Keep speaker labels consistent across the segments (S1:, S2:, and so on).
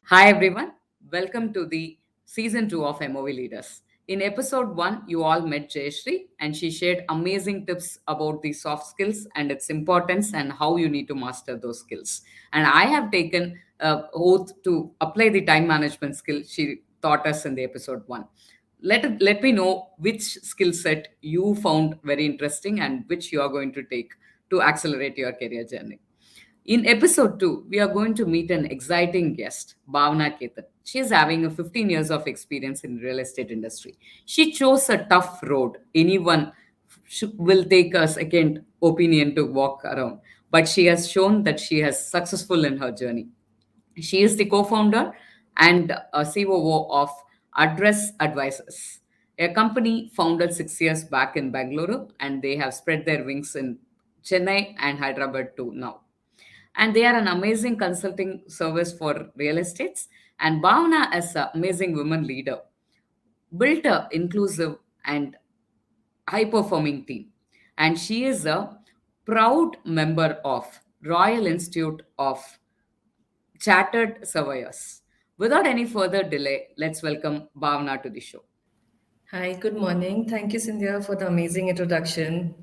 S1: Hi everyone, welcome to the season 2 of MOV Leaders. In episode 1, you all met Jayashree and she shared amazing tips about the soft skills and its importance and how you need to master those skills. And I have taken oath to apply the time management skill she taught us in the episode 1. Let me know which skill set you found very interesting and which you are going to take to accelerate your career journey. In episode 2, we are going to meet an exciting guest, Bhawana Khetan. She is having a 15 years of experience in real estate industry. She chose a tough road. Anyone will take a second opinion to walk around, but she has shown that she has successful in her journey. She is the co-founder and a COO of Address Advisors, a company founded 6 years back in Bangalore, and they have spread their wings in Chennai and Hyderabad too now, and they are an amazing consulting service for real estates. And Bhavana, as an amazing woman leader, built a inclusive and high performing team. And she is a proud member of Royal Institute of Chartered Surveyors. Without any further delay, let's welcome Bhavana to the show.
S2: Hi, good morning. Thank you, Scindia, for the amazing introduction.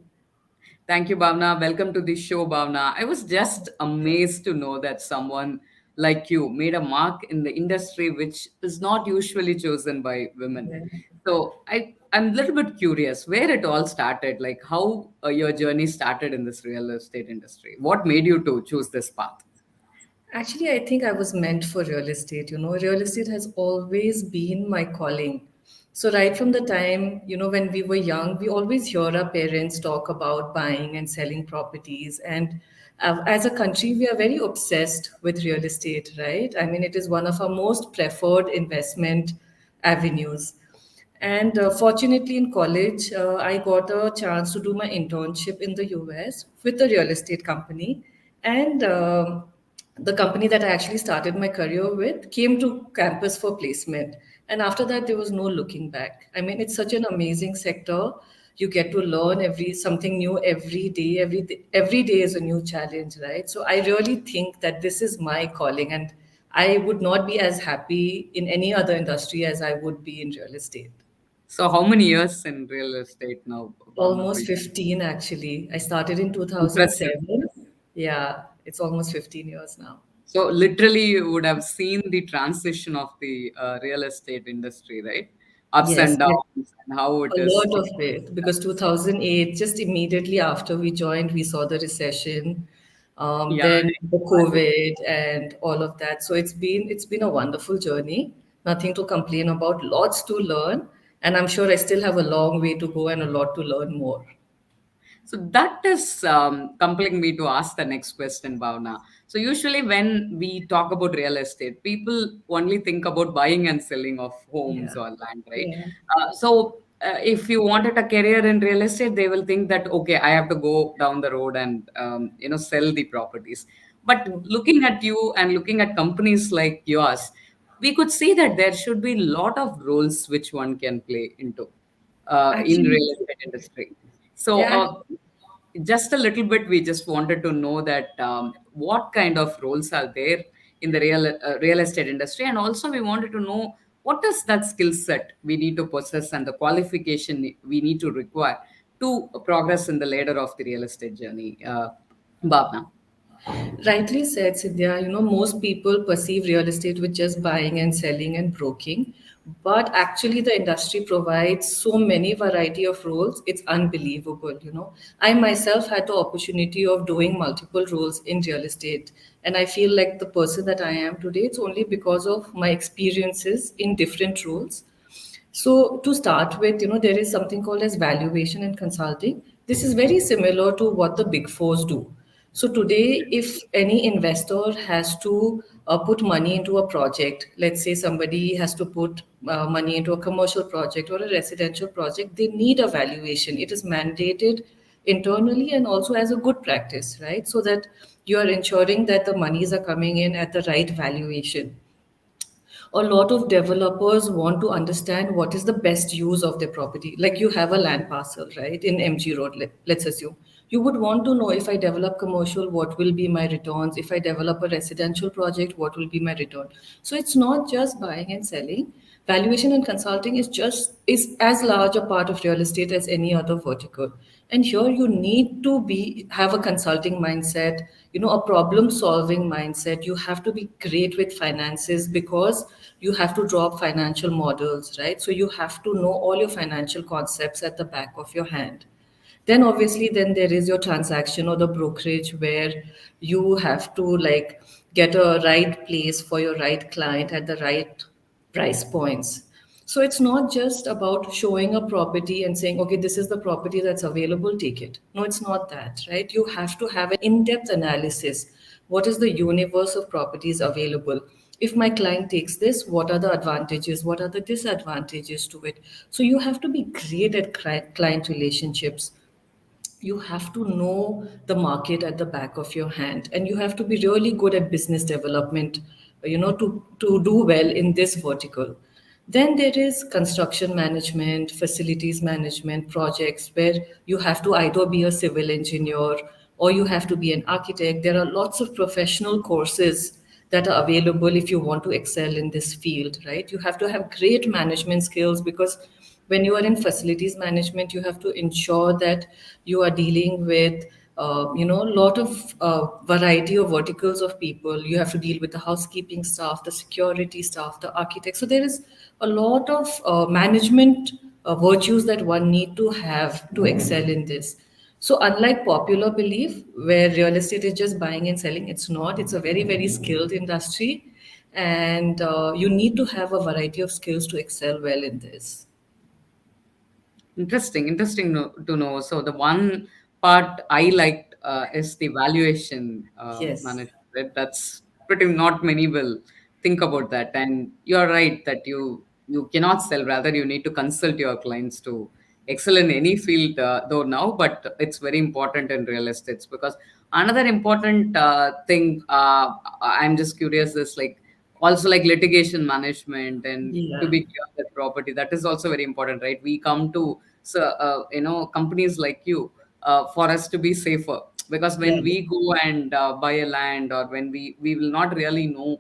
S1: Thank you, Bhavna. Welcome to the show, Bhavna. I was just amazed to know that someone like you made a mark in the industry, which is not usually chosen by women.
S2: Yeah.
S1: So I'm a little bit curious where it all started, like how your journey started in this real estate industry. What made you to choose this path?
S2: Actually, I think I was meant for real estate. Real estate has always been my calling. So, right from the time, when we were young, we always hear our parents talk about buying and selling properties. And as a country, we are very obsessed with real estate, right? I mean, it is one of our most preferred investment avenues. And fortunately, in college, I got a chance to do my internship in the US with a real estate company. And the company that I actually started my career with came to campus for placement. And after that, there was no looking back. I mean, it's such an amazing sector. You get to learn something new every day. Every day is a new challenge, right? So I really think that this is my calling, and I would not be as happy in any other industry as I would be in real estate.
S1: So, how many years in real estate now, Bhavna, for
S2: Almost
S1: you?
S2: 15, actually. I started in
S1: Impressive.
S2: 2007. Yeah, it's almost 15 years now.
S1: So literally, you would have seen the transition of the real estate industry, right? Ups
S2: Yes,
S1: and downs, and how it
S2: a
S1: is.
S2: lot of it, because 2008, just immediately after we joined, we saw the recession,
S1: Yeah,
S2: then the COVID and all of that. So it's been a wonderful journey. Nothing to complain about. Lots to learn, and I'm sure I still have a long way to go and a lot to learn more.
S1: so that is compelling me to ask the next question, Bhavna. So usually when we talk about real estate, people only think about buying and selling of homes
S2: Yeah,
S1: or land, right?
S2: yeah.
S1: If you wanted a career in real estate, they will think that okay, I have to go down the road and sell the properties. But
S2: True.
S1: looking at you and looking at companies like yours, we could see that there should be a lot of roles which one can play into in
S2: Actually,
S1: real estate industry. So,
S2: yeah,
S1: just a little bit, we just wanted to know that what kind of roles are there in the real estate industry, and also we wanted to know what is that skill set we need to possess and the qualification we need to require to progress in the ladder of the real estate journey. Bhavna.
S2: rightly said, Sindhya. Most people perceive real estate with just buying and selling and broking, but actually the industry provides so many variety of roles. It's unbelievable. I myself had the opportunity of doing multiple roles in real estate, and I feel like the person that I am today, it's only because of my experiences in different roles. So to start with, there is something called as valuation and consulting. This is very similar to what the Big Fours do. So today, if any investor has to put money into a project, let's say somebody has to put money into a commercial project or a residential project, they need a valuation. It is mandated internally and also as a good practice, right? So that you are ensuring that the monies are coming in at the right valuation. A lot of developers want to understand what is the best use of their property. Like you have a land parcel, right, in MG Road, let's assume. You would want to know, if I develop commercial, what will be my returns? If I develop a residential project, what will be my return? So it's not just buying and selling. Valuation and consulting is as large a part of real estate as any other vertical. And here you need to be have a consulting mindset, a problem solving mindset. You have to be great with finances, because you have to draw up financial models, right? So you have to know all your financial concepts at the back of your hand. Then obviously, then there is your transaction or the brokerage, where you have to like get a right place for your right client at the right price points. So it's not just about showing a property and saying, okay, this is the property that's available, take it. No, it's not that, right? You have to have an in-depth analysis. What is the universe of properties available? If my client takes this, what are the advantages, what are the disadvantages to it? So you have to be great at client relationships. You have to know the market at the back of your hand, and you have to be really good at business development, to do well in this vertical. Then there is construction management, facilities management, projects, where you have to either be a civil engineer or you have to be an architect. There are lots of professional courses that are available if you want to excel in this field, right? You have to have great management skills, because when you are in facilities management, you have to ensure that you are dealing with a lot of variety of verticals of people. You have to deal with the housekeeping staff, the security staff, the architects. So there is a lot of management virtues that one need to have to excel in this. So unlike popular belief, where real estate is just buying and selling, it's not. It's a very, very skilled industry, and you need to have a variety of skills to excel well in this.
S1: Interesting to know. So the one part I liked is the valuation
S2: Yes.
S1: management. Right? That's pretty not many will think about that. And you're right that you cannot sell. Rather, you need to consult your clients to excel in any field, though now. But it's very important in real estates, because another important thing I'm just curious is like also like litigation management and to
S2: Yeah.
S1: be clear that property, that is also very important, right? We come to companies like you for us to be safer, because when
S2: Right.
S1: we go and buy a land, or when we will not really know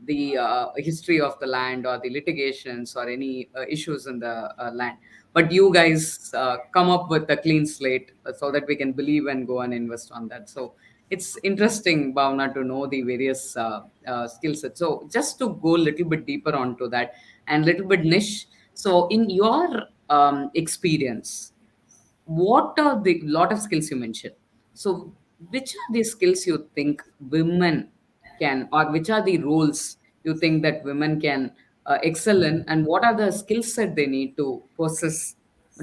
S1: the history of the land or the litigations or any issues in the land, but you guys come up with a clean slate so that we can believe and go and invest on that. So it's interesting, Bhavana, to know the various skill sets. So just to go a little bit deeper onto that and little bit niche. So in your experience, what are the lot of skills you mentioned? So which are the skills you think women can, or which are the roles you think that women can excel in, and what are the skill set they need to possess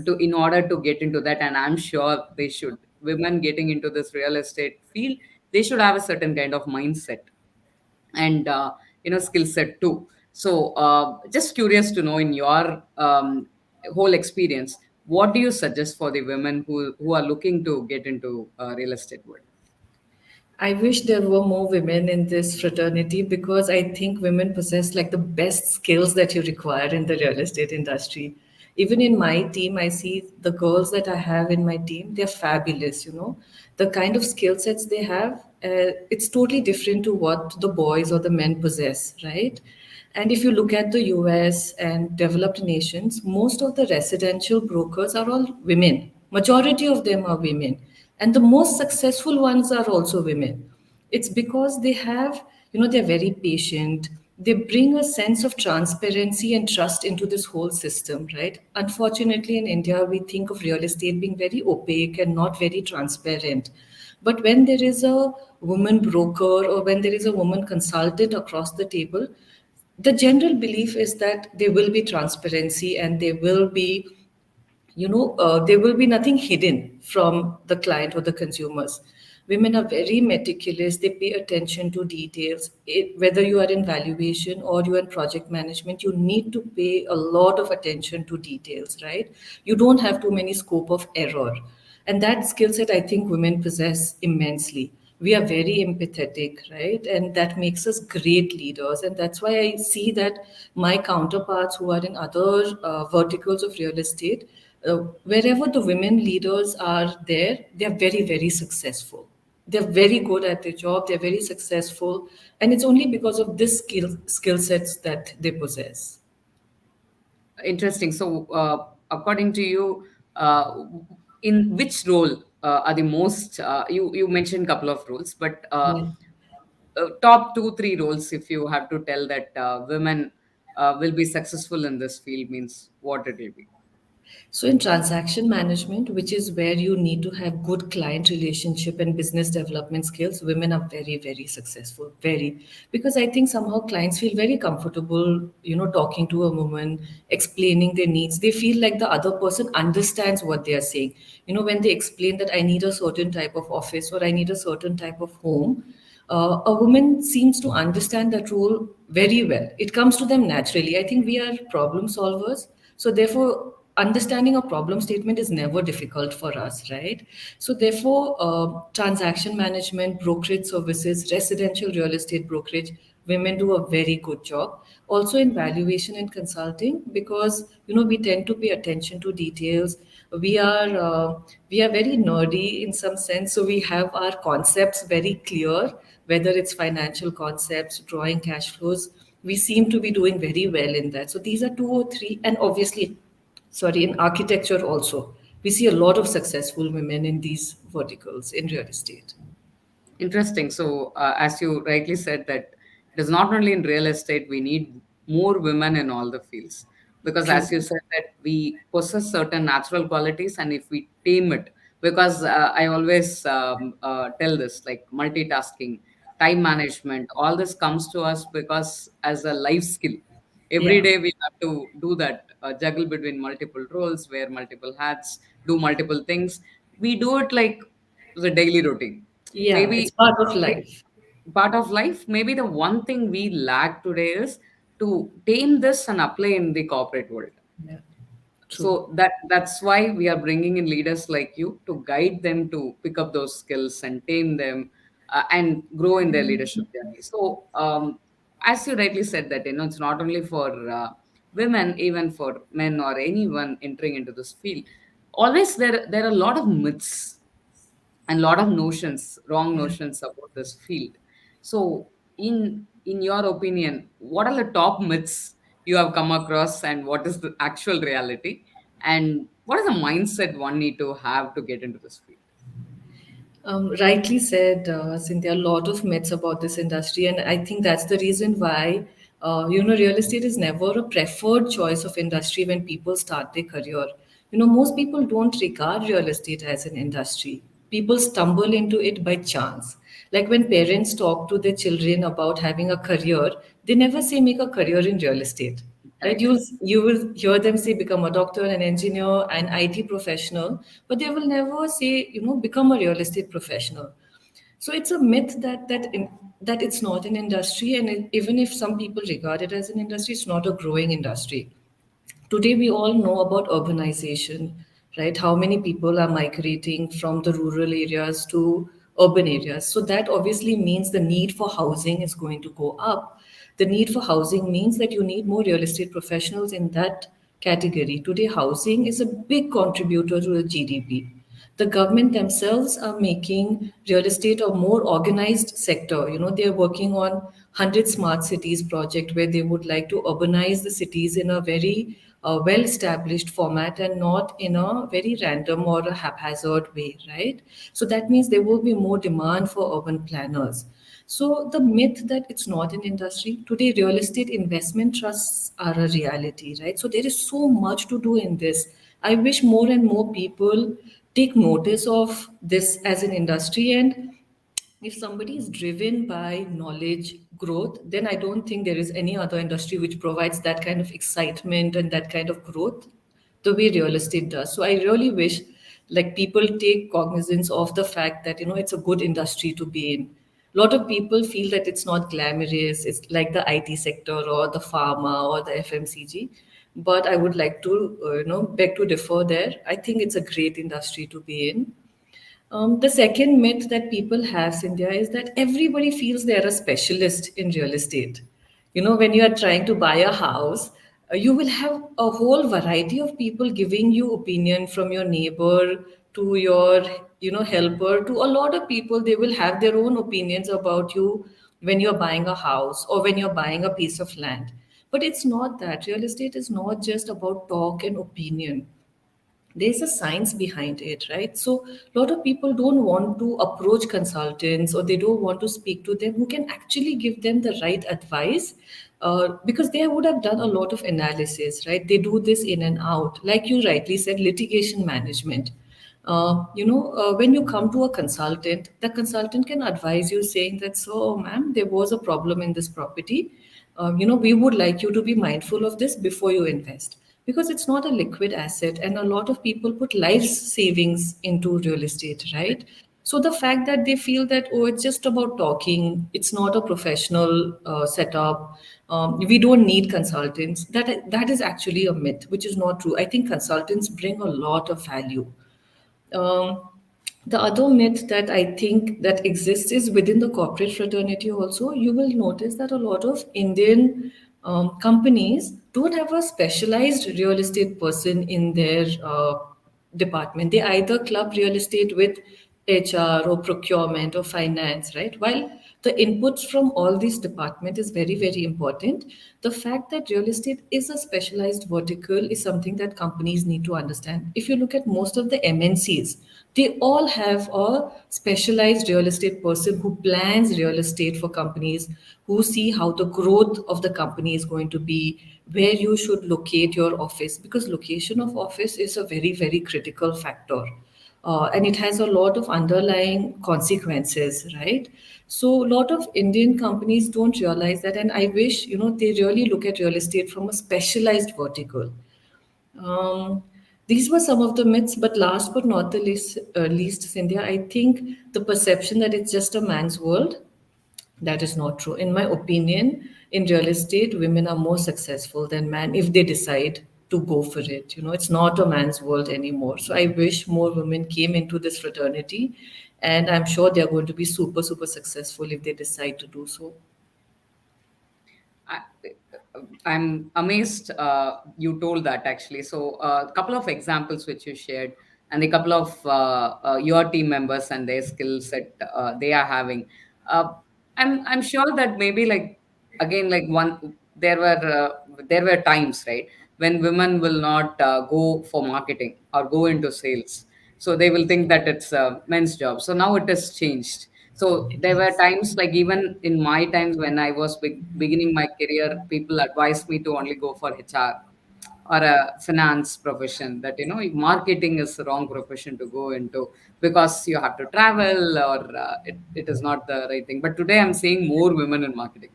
S1: to in order to get into that? And I'm sure they should, women getting into this real estate field, they should have a certain kind of mindset and skill set too. So just curious to know, in your whole experience, what do you suggest for the women who are looking to get into real estate world?
S2: I wish there were more women in this fraternity, because I think women possess like the best skills that you require in the real estate industry. Even in my team, I see the girls that I have in my team, they're fabulous. The kind of skill sets they have, it's totally different to what the boys or the men possess, right? And if you look at the US and developed nations, most of the residential brokers are all women. Majority of them are women. And the most successful ones are also women. It's because they're very patient. They bring a sense of transparency and trust into this whole system, right? Unfortunately, in India, we think of real estate being very opaque and not very transparent. But when there is a woman broker or when there is a woman consultant across the table, the general belief is that there will be transparency, and there will be nothing hidden from the client or the consumers. Women are very meticulous. They pay attention to details. Whether you are in valuation or you are in project management, you need to pay a lot of attention to details, right? You don't have too many scope of error. And that skill set, I think women possess immensely. We are very empathetic, right? And that makes us great leaders. And that's why I see that my counterparts who are in other verticals of real estate, Wherever the women leaders are there, they're very, very successful. They're very good at their job, they're very successful, and it's only because of this skill sets that they possess.
S1: Interesting. So, according to you, in which role are the most? You mentioned couple of roles, but
S2: Yeah.
S1: top two, three roles, if you have to tell that women will be successful in this field, means what it will be.
S2: So in transaction management, which is where you need to have good client relationship and business development skills, women are very, very successful. Very. Because I think somehow clients feel very comfortable, talking to a woman, explaining their needs. They feel like the other person understands what they are saying. When they explain that I need a certain type of office or I need a certain type of home, a woman seems to understand that role very well. It comes to them naturally. I think we are problem solvers. So, therefore, understanding a problem statement is never difficult for us, right? So, therefore, transaction management, brokerage services, residential real estate brokerage, women do a very good job. Also in valuation and consulting, because we tend to pay attention to details. We are very nerdy in some sense, so we have our concepts very clear, whether it's financial concepts, drawing cash flows. We seem to be doing very well in that. So these are two or three, and obviously, sorry, in architecture also, we see a lot of successful women in these verticals in real estate.
S1: Interesting. So, as you rightly said, that it is not only in real estate, we need more women in all the fields. Because,
S2: True.
S1: as you said, that we possess certain natural qualities, and if we tame it, because I always tell this like multitasking, time management, all this comes to us because as a life skill. Every
S2: Yeah.
S1: day we have to do that, juggle between multiple roles, wear multiple hats, do multiple things. We do it like the daily routine.
S2: Yeah, it's
S1: Maybe
S2: part of life.
S1: part of life. Maybe the one thing we lack today is to tame this and apply in the corporate world.
S2: Yeah, true.
S1: So that's why we are bringing in leaders like you to guide them to pick up those skills and tame them, and grow in their leadership journey. So, as you rightly said, that it's not only for women, even for men or anyone entering into this field. Always there are a lot of myths and a lot of notions, wrong
S2: Yeah.
S1: notions about this field. So, in your opinion, what are the top myths you have come across, and what is the actual reality, and what is the mindset one need to have to get into this field?
S2: Rightly said, Cynthia, a lot of myths about this industry, and I think that's the reason why, real estate is never a preferred choice of industry when people start their career. Most people don't regard real estate as an industry. People stumble into it by chance. Like when parents talk to their children about having a career, they never say make a career in real estate, right?
S1: Correct.
S2: You will hear them say become a doctor, an engineer, an IT professional, but they will never say become a real estate professional. So it's a myth that it's not an industry, and even if some people regard it as an industry, it's not a growing industry. Today we all know about urbanization, right? How many people are migrating from the rural areas to urban areas? So that obviously means the need for housing is going to go up. The need for housing means that you need more real estate professionals in that category. Today housing is a big contributor to the GDP. The government themselves are making real estate a more organized sector. They're working on 100 smart cities project where they would like to urbanize the cities in a very well established format and not in a very random or a haphazard way, right? So that means there will be more demand for urban planners. So the myth that it's not an industry, today real estate investment trusts are a reality, right? So there is so much to do in this. I wish more and more people take notice of this as an industry. And if somebody is driven by knowledge growth, then I don't think there is any other industry which provides that kind of excitement and that kind of growth the way real estate does. So I really wish like people take cognizance of the fact that it's a good industry to be in. A lot of people feel that it's not glamorous, it's like the IT sector or the pharma or the FMCG. But I would like to beg to differ there. I think it's a great industry to be in. The second myth that people have, India, is that everybody feels they're a specialist in real estate. When you are trying to buy a house, You will have a whole variety of people giving you opinion, from your neighbor to your helper to a lot of people. They will have their own opinions about you when you're buying a house or when you're buying a piece of land. But it's not that. Real estate is not just about talk and opinion. There's a science behind it, right? So a lot of people don't want to approach consultants, or they don't want to speak to them who can actually give them the right advice, because they would have done a lot of analysis, right? They do this in and out, like you rightly said, litigation management. When you come to a consultant, the consultant can advise you saying that, so ma'am, there was a problem in this property. We would like you to be mindful of this before you invest, because it's not a liquid asset, and a lot of people put life savings into real estate, right? So the fact that they feel that, oh, it's just about talking, it's not a professional setup, we don't need consultants, that is actually a myth, which is not true. I think consultants bring a lot of value. um, the other myth that I think that exists is within the corporate fraternity also. You will notice that a lot of Indian companies don't have a specialized real estate person in their department. They either club real estate with HR or procurement or finance, right? While the inputs from all these departments is very, very important, the fact that real estate is a specialized vertical is something that companies need to understand. If you look at most of the MNCs, they all have a specialized real estate person who plans real estate for companies, who see how the growth of the company is going to be, where you should locate your office, because location of office is a very, very critical factor. And it has a lot of underlying consequences, right? So a lot of Indian companies don't realize that, and I wish they really look at real estate from a specialized vertical. um, these were some of the myths, but last but not the least, Cynthia, I think the perception that it's just a man's world, that is not true. In my opinion, in real estate, women are more successful than men if they decide to go for it. It's not a man's world anymore. So I wish more women came into this fraternity, and I'm sure they're going to be super, super successful if they decide to do so.
S1: I, I'm amazed you told that actually. So a couple of examples which you shared, and a couple of your team members and their skill set they are having. Uh, I'm sure that maybe like again like one there were times, right, when women will not go for marketing or go into sales, so they will think that it's a men's job. So now it has changed. So
S2: It
S1: there were
S2: is.
S1: times like even in my times when I was beginning my career, people advised me to only go for HR or a finance profession, that marketing is the wrong profession to go into because you have to travel, or it is not the right thing. But today I'm seeing more women in marketing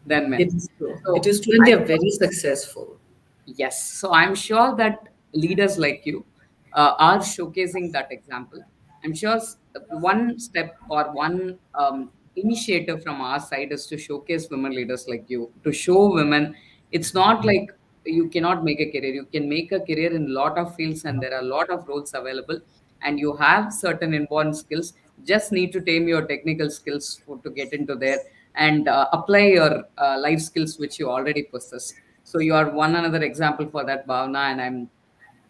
S1: than men.
S2: It is true. It
S1: So
S2: is true, and
S1: I'm
S2: they're very successful.
S1: Yes. So I'm sure that leaders like you are showcasing that example. I'm sure one step or one initiative from our side is to showcase women leaders like you, to show women it's not like you cannot make a career. You can make a career in a lot of fields, and there are a lot of roles available, and you have certain important skills. Just need to tame your technical skills to get into there, and apply your life skills which you already possess. So you are one another example for that, Bhavana, and I'm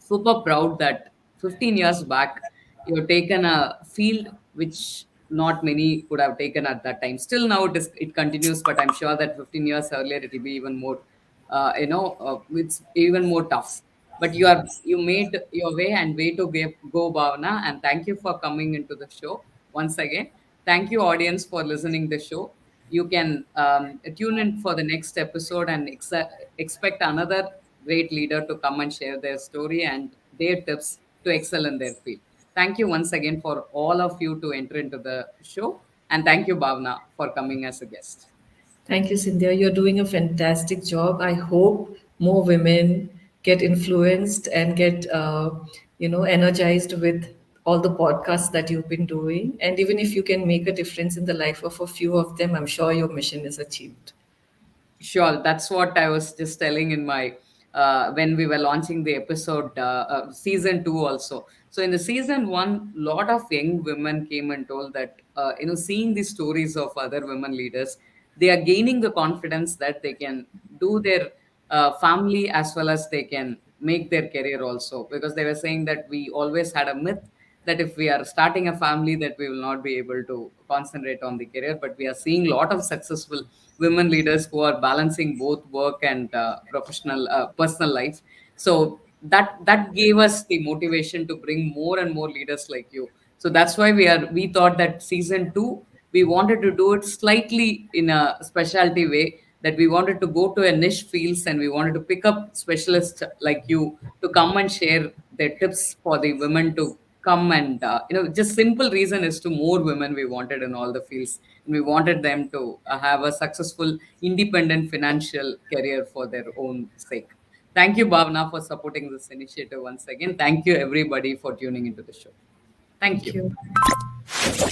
S1: super proud that 15 years back you've taken a field which not many would have taken at that time. Still now it continues, but I'm sure that 15 years earlier it will be even more, it's even more tough. But you made your way and way to go, Bhavana, and thank you for coming into the show once again. Thank you, audience, for listening the show. You can tune in for the next episode and expect another great leader to come and share their story and their tips to excel in their field. Thank you once again for all of you to enter into the show. And thank you, Bhavna, for coming as a guest.
S2: Thank you, Cynthia. You're doing a fantastic job. I hope more women get influenced and get, energized with all the podcasts that you've been doing. And even if you can make a difference in the life of a few of them, I'm sure your mission is achieved.
S1: Sure, that's what I was just telling in my when we were launching the episode season two also. So in the season one, lot of young women came and told that seeing the stories of other women leaders, they are gaining the confidence that they can do their family as well as they can make their career also, because they were saying that we always had a myth that if we are starting a family that we will not be able to concentrate on the career, but we are seeing a lot of successful women leaders who are balancing both work and professional personal life. So that gave us the motivation to bring more and more leaders like you. So that's why we thought that season 2 we wanted to do it slightly in a specialty way, that we wanted to go to a niche fields and we wanted to pick up specialists like you to come and share their tips for the women to come and just simple reason is to more women we wanted in all the fields, and we wanted them to have a successful independent financial career for their own sake. Thank you, Bhavana, for supporting this initiative once again. Thank you, everybody, for tuning into the show. Thank
S2: Thank
S1: you.
S2: you.